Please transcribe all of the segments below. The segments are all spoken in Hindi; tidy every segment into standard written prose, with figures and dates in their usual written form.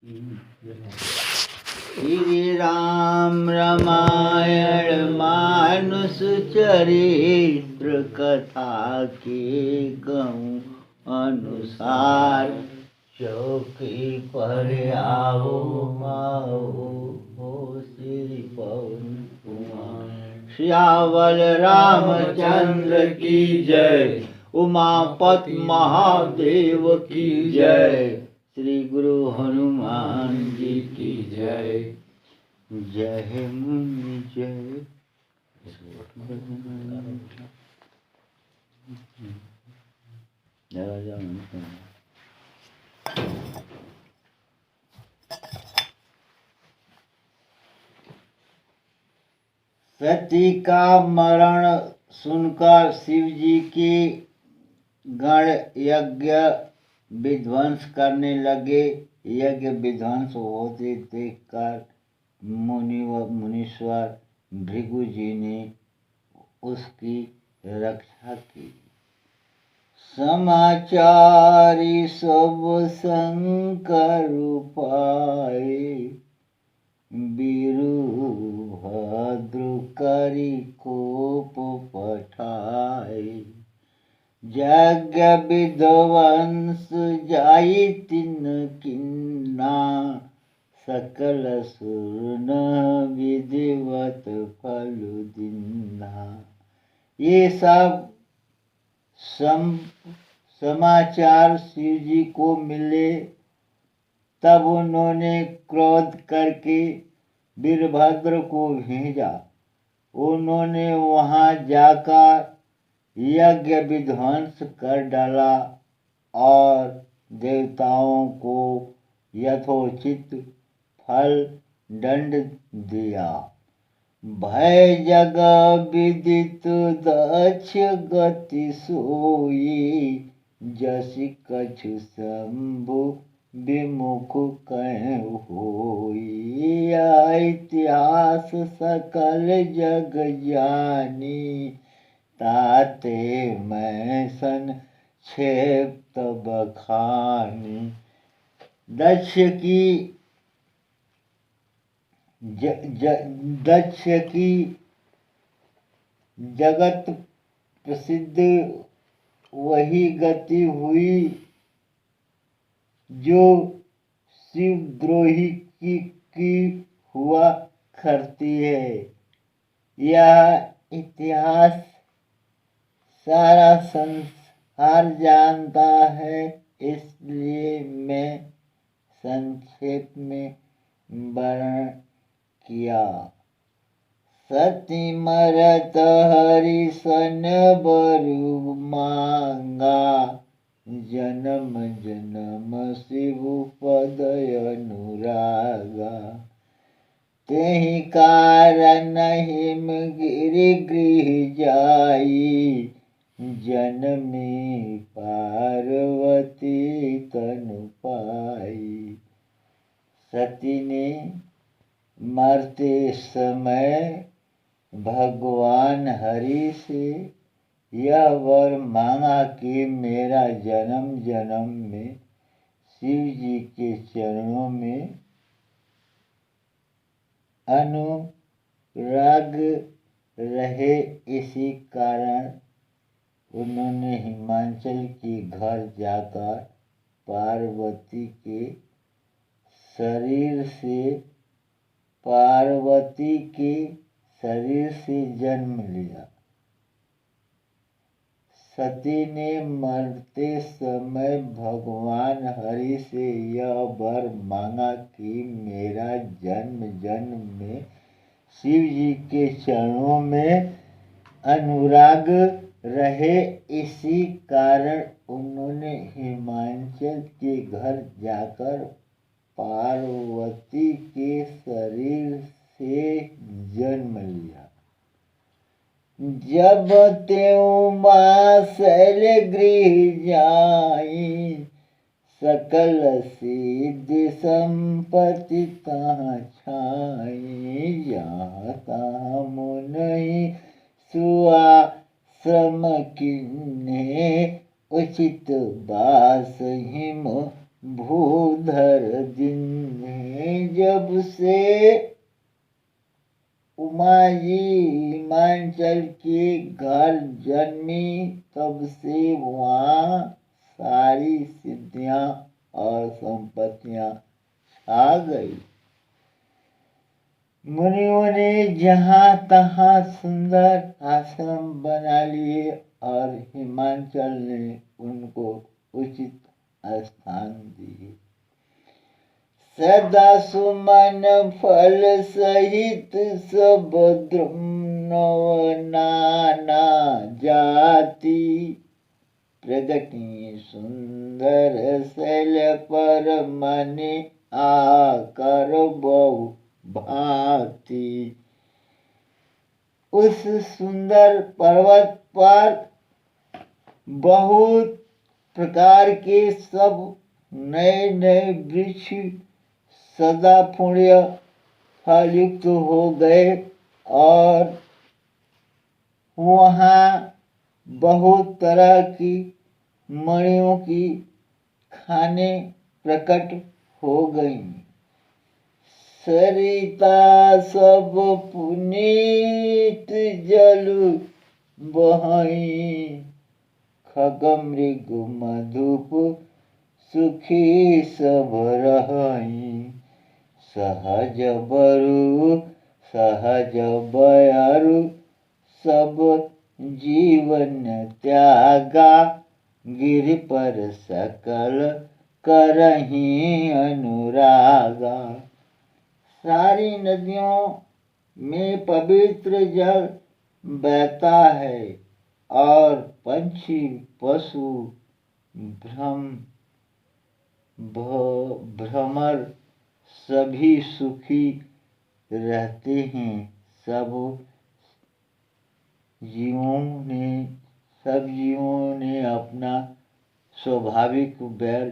श्री राम रामायण मानुष चरित्र कथा के कहूँ अनुसार चौकी पर आओ माओ हो श्री पवन कुमार। श्यावल रामचंद्र की जय, उमापति महादेव की जय, श्री गुरु हनुमान जी की जय। जय मुनि जय सती का मरण सुनकर शिव जी की गण यज्ञ विध्वंस करने लगे। यज्ञ विध्वंस होते देखकर मुनीश्वर भृगु जी ने उसकी रक्षा की। समाचारी सब शंकर पाए, वीरभद्र करी कोप पठाए। यज्ञ विध्वंस जाई तिन किन्ना, सकल सुर न विधिवत फल दिन्ना। ये सब समाचार शिव जी को मिले। तब उन्होंने क्रोध करके वीरभद्र को भेजा। उन्होंने वहां जाकर यज्ञ विध्वंस कर डाला और देवताओं को यथोचित फल दंड दिया। भय जग विदित दक्ष गति सोई, जसि कछु शंभु विमुख कह होई। इतिहास सकल जग जानी, ताते मैं संक्षेप बखानी। दक्ष की जगत प्रसिद्ध वही गति हुई जो शिवद्रोही की हुआ करती है। यह इतिहास सारा संसार जानता है, इसलिए मैं संक्षेप में वर्णन किया। सती मरत हरि सन बरु मांगा, जन्म जन्म शिव पद अनुरागा। तेहि कारण हिमगिरि गृह जाई, जनमी पार्वती तनु पाई। सती ने मरते समय भगवान हरि से यह वर मांगा कि मेरा जन्म जन्म में शिव जी के चरणों में अनुराग रहे। इसी कारण उन्होंने हिमाचल के घर जाकर पार्वती के शरीर से जन्म लिया। सती ने मरते समय भगवान हरि से यह वर मांगा कि मेरा जन्म जन्म में शिव जी के चरणों में अनुराग रहे। इसी कारण उन्होंने हिमाचल के घर जाकर पार्वती के शरीर से जन्म लिया। जब त्यों मां शैल गृह जाई, सकल सिद्धि संपत्ति तहाँ छाई। जहाँ तहाँ मुनि सुआश्रम किन्हे, उचित बास हिम भूधर दिन जब से उमा जी हिमाचल के घर जन्मी तब से वहाँ सारी सिद्धियां और संपत्तियां आ गई। मुनियों ने जहाँ तहाँ सुंदर आश्रम बना लिए और हिमाचल ने उनको उचित स्थान दिए। सदा सुमन फल सहित सब नाना जाति प्रगति सुंदर शैल पर मन आकर बहु भांति। उस सुंदर पर्वत पर बहुत प्रकार के सब नए नए वृक्ष सदा पुण्य फलयुक्त हो गए और वहाँ बहुत तरह की मणियों की खाने प्रकट हो गई। सरिता सब पुनीत जल बहाई खग मृग मधुप सुखी सब रहाई। सहज बरु सहज बयरु सब जीवन त्यागा गिर पर सकल करही अनुरागा। सारी नदियों में पवित्र जल बहता है और पंछी पशु भ्रमर सभी सुखी रहते हैं। सब जीवों ने अपना स्वाभाविक बैर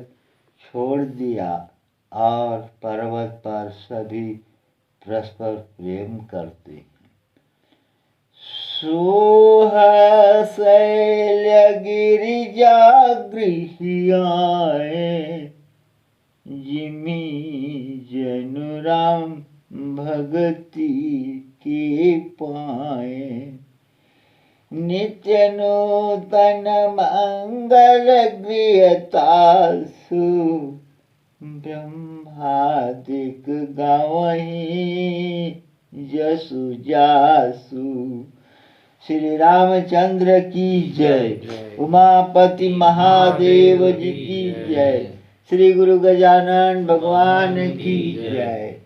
छोड़ दिया और पर्वत पर सभी परस्पर प्रेम करते हैं। सोह शैल गिरिजा गृहियाए जिमी जनु राम भगति के पाए। नित्य नूतन मंगल गृहतासु ब्रह्मादिक गावहीं जसु जासु। श्री रामचंद्र की जय। उमापति महादेव जी की जय। श्री गुरु गजानन भगवान की जय।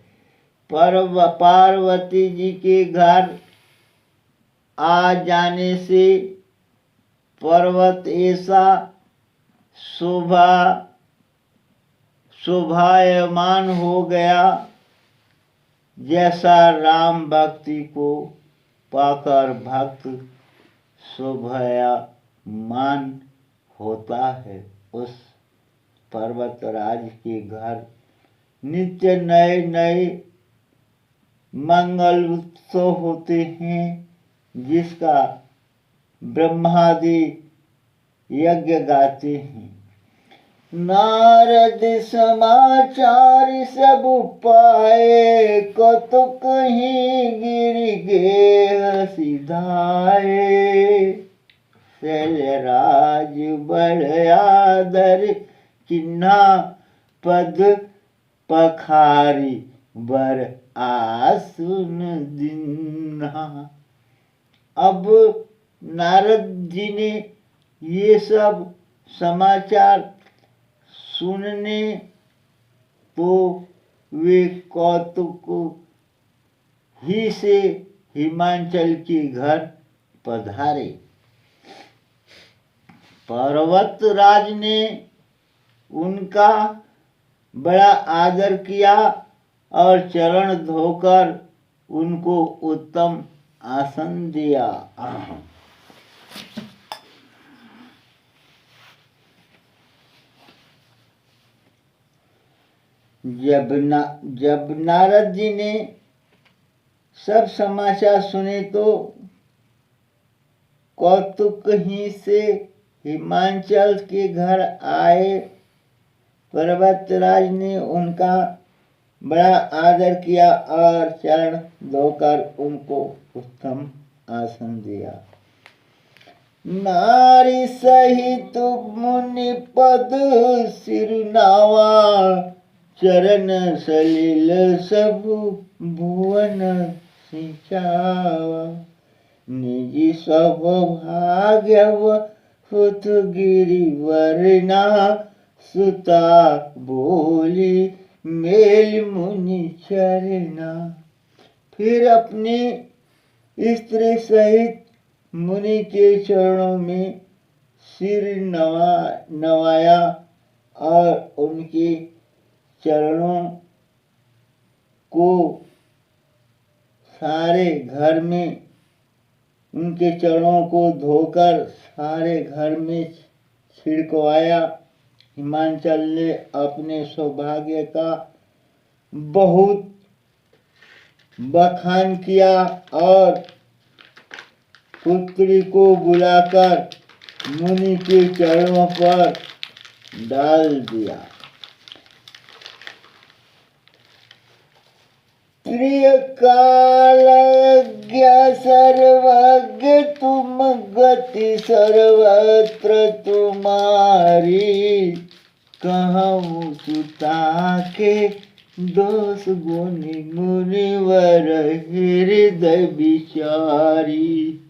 पार्वती जी के घर आ जाने से पर्वत ऐसा शोभायमान हो गया जैसा राम भक्ति को पाकर भक्त शोभायमान होता है। उस पर्वतराज के घर नित्य नए नए मंगल उत्सव होते हैं जिसका ब्रह्मादि यज्ञ गाते हैं। नारद समाचार सब पाए कतुक ही गिर गे सिधाए। शैलराज बड़ आदर किन्हा पद पखारी बर आसुन दिन्हा। अब नारद जी ने ये सब समाचार सुनने तो वे कौतुक ही से हिमाचल के घर पधारे। पर्वतराज ने उनका बड़ा आदर किया और चरण धोकर उनको उत्तम आसन दिया। जब नारद जी ने सब समाचार सुने तो कौतुक ही से हिमाचल के घर आए। पर्वतराज ने उनका बड़ा आदर किया और चरण धोकर उनको उत्तम आसन दिया। नारी सहित मुनि पद सिर नावा, चरण सलिल सब भुवन सिंचावा। निज सब भाग्यव हुत गिरिवरना, सुता बोली मेल मुनि चरना। फिर अपनी स्त्री सहित मुनि के चरणों में सिर नवाया और उनके चरणों को सारे घर में, उनके चरणों को धोकर सारे घर में छिड़कवाया। हिमांचल ने अपने सौभाग्य का बहुत बखान किया और पुत्री को बुलाकर मुनि के चरणों पर डाल दिया। प्रिय कालज्ञ सर्वज्ञ तुम, गति सर्वत्र तुम्हारी। कहूँ सुता के दोष गुनि, मुनिवर हृदय विचारी।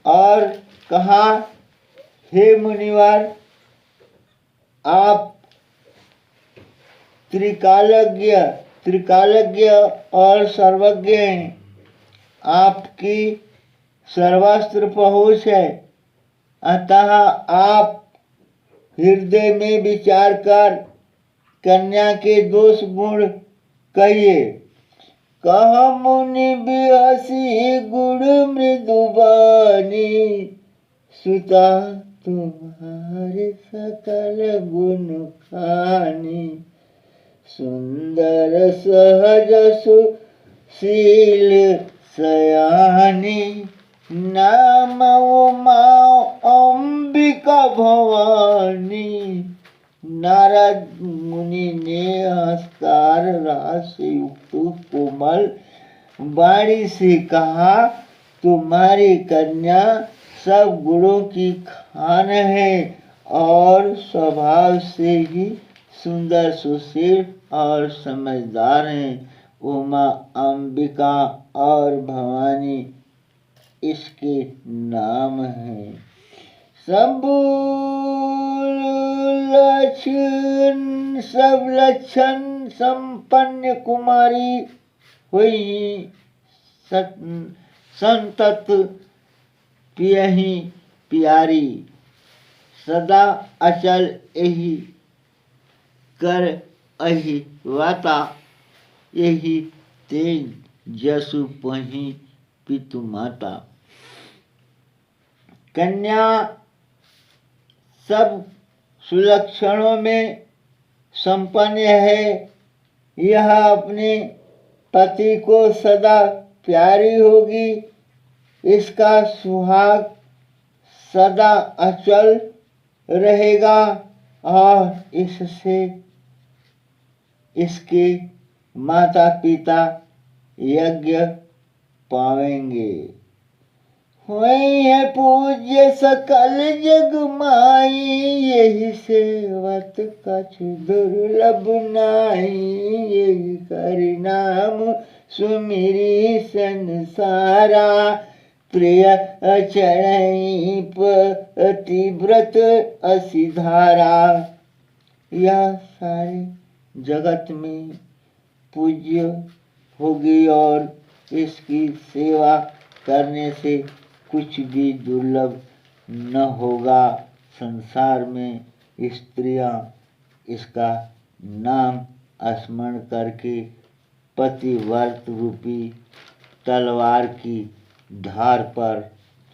और कहा, हे मुनिवर, आप त्रिकालज्ञ और सर्वज्ञ हैं। आपकी सर्वस्त्र पहुँच है, अतः आप हृदय में विचार कर कन्या के दोष गुण कहिए। कह मुनि बिहसी गुण मृदुबानी, सुता तुम्हारे सकल गुण खानी। सुंदर सहज सुशील सयानी, नाम उमा अंबिका भवानी। नारद मुनि ने हंसकर राशि युक्त कोमल वाणी से कहा, तुम्हारी कन्या सब गुणों की खान है और स्वभाव से ही सुंदर सुशील और समझदार है। उमा, अंबिका और भवानी इसके नाम हैं। सब लक्षण संपन्न कुमारी हुई, संतत पियहि प्यारी। सदा अचल यही कर अहि वाता, यही तेज जसु पहि पितु माता। कन्या सब सुलक्षणों में संपन्न है। यह अपने पति को सदा प्यारी होगी। इसका सुहाग सदा अचल रहेगा और इससे इसके माता पिता यज्ञ पावेंगे। हुई है पूज्य सकल जग माई, यही सेवत कछु दुर्लभ नाई। यही करि नाम सुमिरी संसारा, प्रिय चढ़ई पतिव्रत असिधारा। यह सारे जगत में पूज्य होगी और इसकी सेवा करने से कुछ भी दुर्लभ न होगा। संसार में स्त्रियां इसका नाम स्मरण करके पतिव्रत रूपी तलवार की धार पर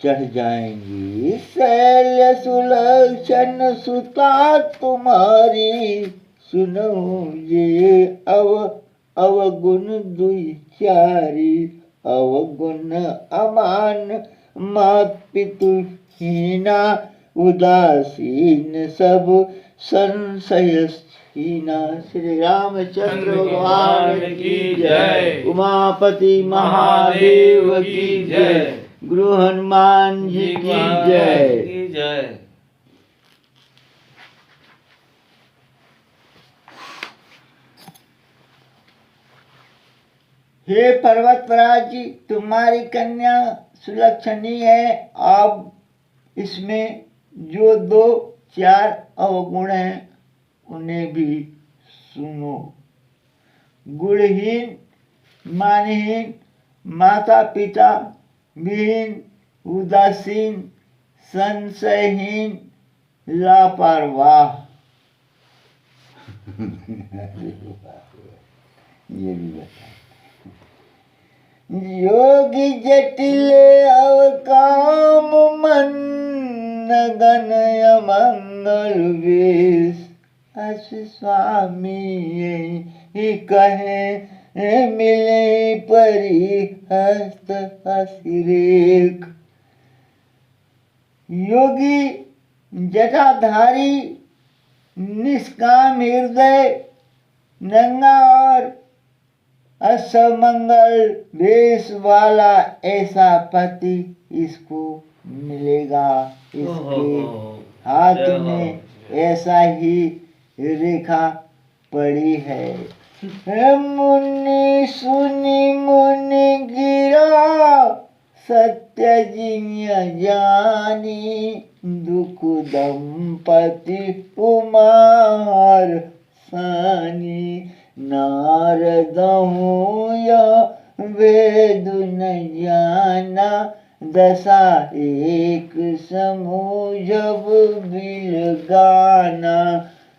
चढ़ जाएंगी। शैल सुलक्षण सुता तुम्हारी, सुनो ये अवगुण दुई चारी। अवगुण अमान मात पितु हीना, उदासीन सब संशयहीन श्री रामचंद्र भगवान की जय। उमापति महादेव की जय। गुरु हनुमान जी की जय। हे पर्वतराज जी, तुम्हारी कन्या सुलक्षणी है। अब इसमें जो 2-4 अवगुण हैं उन्हें भी सुनो। गुणहीन, मानहीन, माता पिता विहीन, उदासीन, संशयहीन, लापरवाह। ये भी बता। योगी जटिल अवकाम मन, गण अमंगल वेश। अस स्वामी यही कहे मिले परी हस्त हसिरेख। योगी जटाधारी, निष्काम हृदय, नंगा और असमंगल वेश वाला ऐसा पति इसको मिलेगा। इसके हाथ में ऐसा ही रेखा पड़ी है। मुनि सुनी मुनि गिरा, सत्य जिन्य जानी। दुख दंपति कुमार सानी। नारद हूँ या वेद न जाना, दशा एक समूह जब बिल गाना।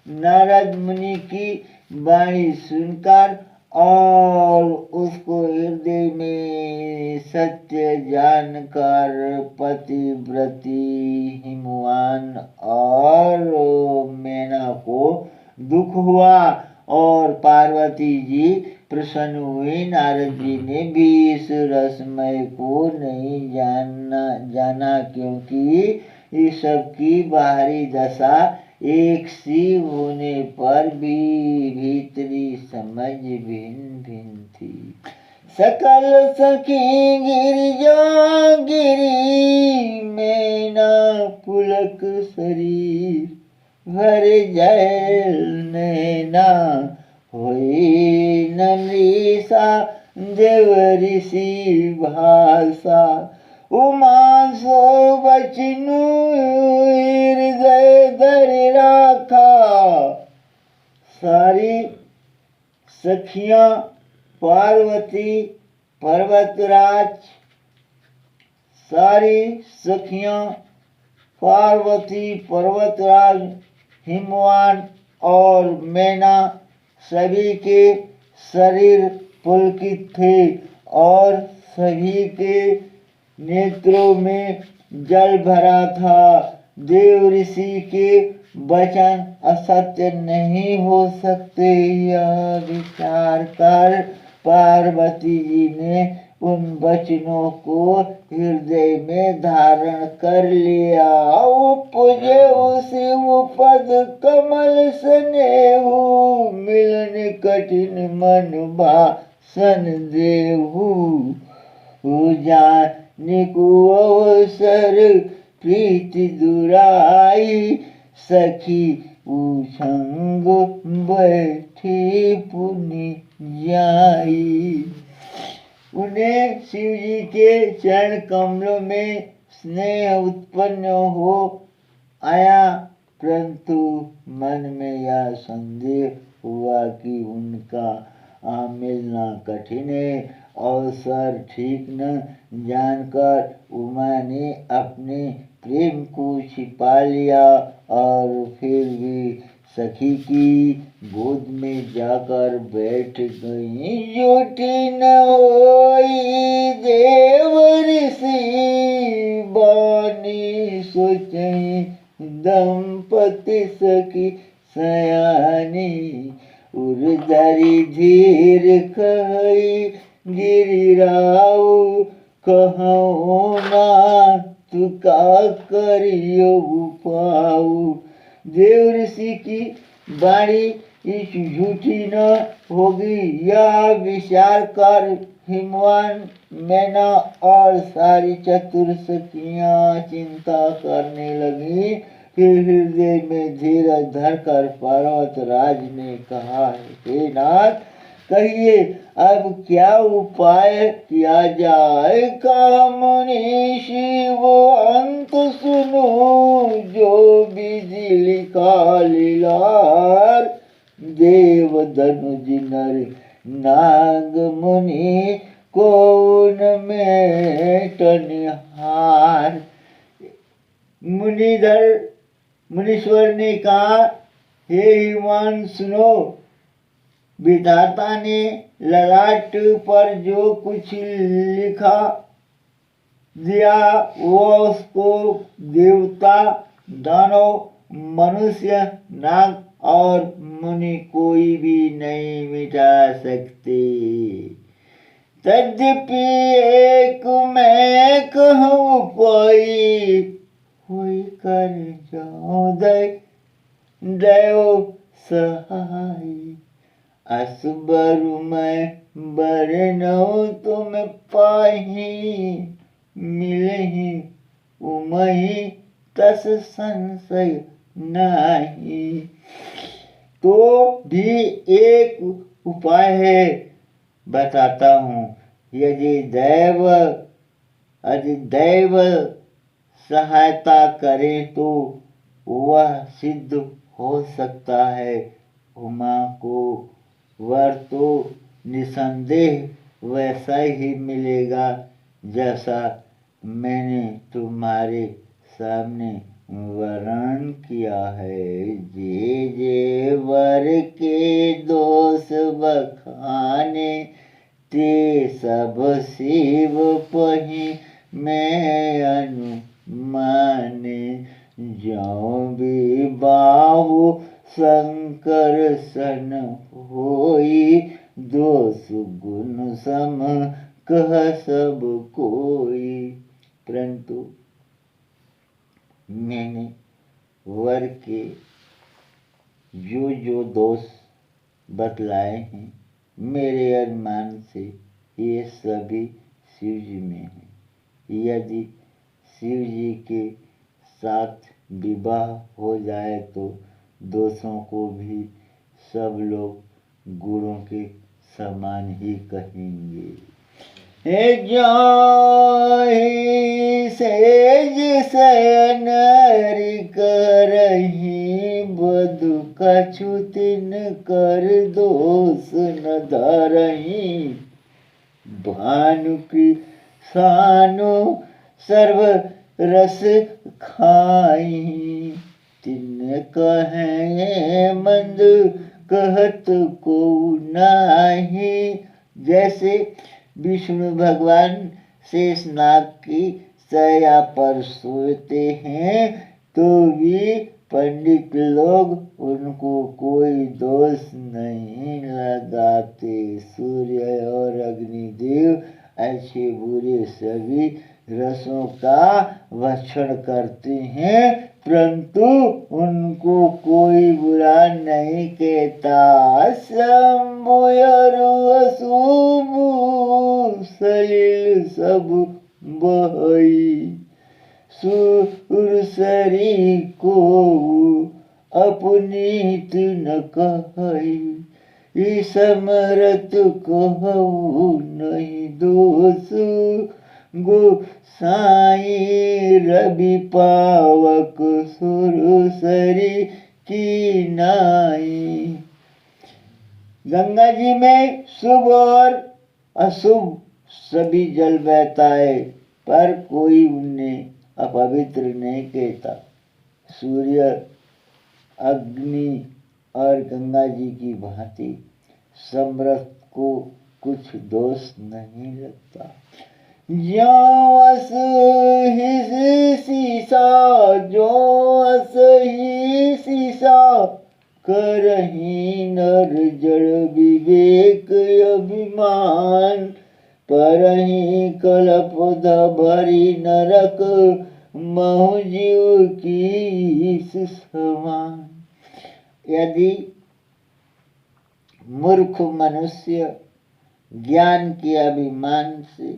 नारद मुनि की वाणी सुनकर और उसको हृदय में सत्य जानकर पतिव्रती हिमवान और मैना को दुख हुआ और पार्वती जी प्रसन्न हुई। नारद जी ने भी इस रसमय को नहीं जाना क्योंकि इस सब की बाहरी दशा एक सी होने पर भी भीतरी समझ भिन्न भिन्न थी। सकल सखी गिरिजा गिरी, मैना पुलक शरीर। भर जल नैना होई नमृषा, देव ऋषि भाषा। उमा सो बचनु हृदय धर राखा। सारी सखियां पार्वती पर्वतराज, सारी सखियां पार्वती पर्वतराज हिमवान और मैना सभी के शरीर पुलकित थे और सभी के नेत्रों में जल भरा था। देव ऋषि के वचन असत्य नहीं हो सकते, यह विचार कर पार्वती जी ने उन वचनों को हृदय में धारण कर लिया। उपजे शिव पद कमल स्नेहु, मिलन कठिन मन भासन देहु। जानिकु अवसर प्रीति दुराई, सखी संग बैठी पुनि जाई। उन्हें शिव जी के चरण कमलों में स्नेह उत्पन्न हो आया, परंतु मन में यह संदेह हुआ कि उनका मिलना कठिन है। अवसर ठीक न जानकर उमा ने अपने प्रेम को छिपा लिया और फिर भी सखी की गोद में जाकर बैठ गई। झूठी न होई देव ऋषि, बानी सोचई दंपति सखी सयानी। उर्धरी धीर कही गिरिराऊ, कहूँ ना तू का करियो पाऊ। देव ऋषि की वाणी इस झूठी न होगी। यह विचार कर हिमवान मैना और सारी चतुर्सखियां चिंता करने लगी। फिर हृदय में धीरज धरकर पर्वतराज ने कहा, हे नाथ, कहिए अब क्या उपाय किया जाए। कहा मुनि शिव अंत सुनो, जो विधि लिखा लीलार। देव धनुज नर नाग मुनि को उनमें टनिहार। मुनीश्वर ने कहा, हे हिमवान सुनो, विधाता ने ललाट पर जो कुछ लिखा दिया वो उसको देवता, दानव, मनुष्य, नाग और मुनि कोई भी नहीं मिटा सकते। तद्यपि एक मैं कहूँ कोई, होई कर जाओ दैव सहाय। असबरु मैं बरनौ तुम पाही, मिलहि उमहि तस संशय नाही। तो भी एक उपाय है, बताता हूँ। यदि दैव सहायता करे तो वह सिद्ध हो सकता है। उमा को वर तो निसंदेह वैसा ही मिलेगा जैसा मैंने तुम्हारे सामने वर्णन किया है। जे जे वर के दोष बखाने, ते सब शिव पही मैं अनुमाने। ज्यों भी बाहु शंकर सन होई, दोष गुण सम कह सब कोई। परंतु मैंने वर के जो दोष बतलाए हैं, मेरे अनुमान से ये सभी शिव जी में हैं। यदि शिव जी के साथ विवाह हो जाए तो दोषों को भी सब लोग गुणों के समान ही कहेंगे। ज्यों सेज शयन हरि करहि, बधु कछु तिन कर दोष न धरहि। भानु कृसानु सर्व रस खाई, तिन कहें मंद कहत को नाही। जैसे विष्णु भगवान शेषनाग की शैया पर सोते हैं तो भी पंडित लोग उनको कोई दोष नहीं लगाते। सूर्य और अग्निदेव अच्छे बुरे सभी रसों का भक्षण करते हैं, परंतु उनको कोई बुरा नहीं कहता। शंभु अशुभ सलिल सब बहई, सुरसरी को अपनीत न कहई। समरत कहू नहीं दोष, गोसाई रवि पावक सुरसरी की नाई। गंगा जी में शुभ और अशुभ सभी जल बहता है, पर कोई उन्हें अपवित्र नहीं कहता। सूर्य, अग्नि और गंगा जी की भांति समरथ को कुछ दोष नहीं लगता। ज्यों अस ही सीसा, जो अस ही सीसा, करहि नर जड़ विवेक अभिमान। परहि कल्प भरी नरक, महु जीव की समान। यदि मूर्ख मनुष्य ज्ञान के अभिमान से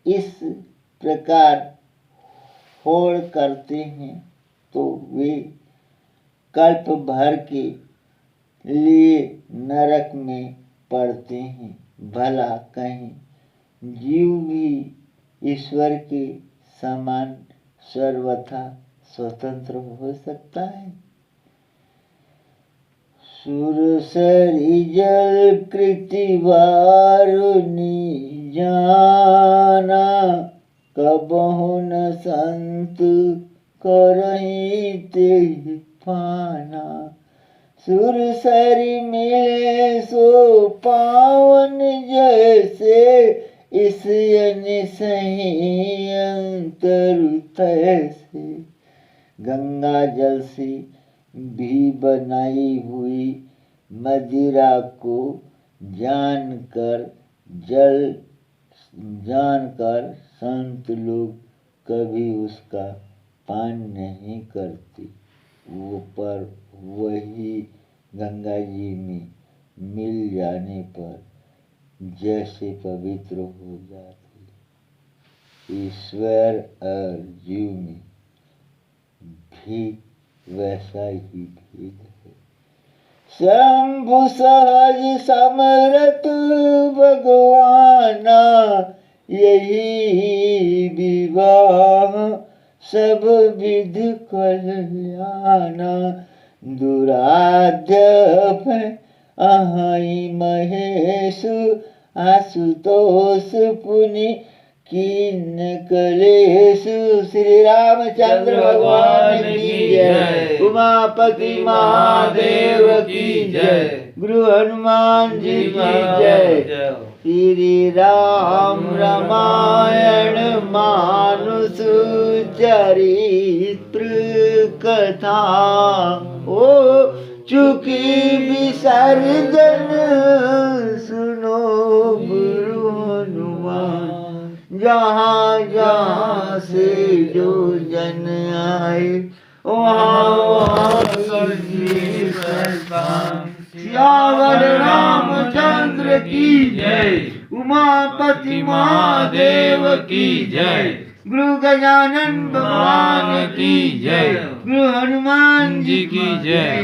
इस प्रकार होड़ करते हैं तो वे कल्प भर के लिए नरक में पड़ते हैं। भला कहीं जीव भी ईश्वर के समान सर्वथा स्वतंत्र हो सकता है? सुरसरी जल कृति वारुणी जाना, कबहु न संत करहि तेहि पाना। सुरसरी मिले सो पावन, जैसे इस सही अंतर तैसे। गंगा जल से भी बनाई हुई मदिरा को जानकर संत लोग कभी उसका पान नहीं करते। वो पर वही गंगा जी में मिल जाने पर जैसे पवित्र हो जाते। ईश्वर और जीव में भी वैसा ही भेद है। शंभु सहज समरथ भगवाना, यही विवाह सब विध कल्याणा। दुराध्य अहि महेश, आशुतोष पुनि कीन कलेश। श्री रामचंद्र भगवान की जय। उमापति महादेव की जय। गुरु हनुमान जी की जय। श्री राम रामायण मानुष चरित्र कथा, ओ चुकी विसर्जन सुनो गुरु हनुमान। जहाँ जहाँ से जो जन आए वहाँ सियावर रामचंद्र की जय। उमापति महादेव की जय। गुरु गजानन भगवान की जय। गुरु हनुमान जी की जय।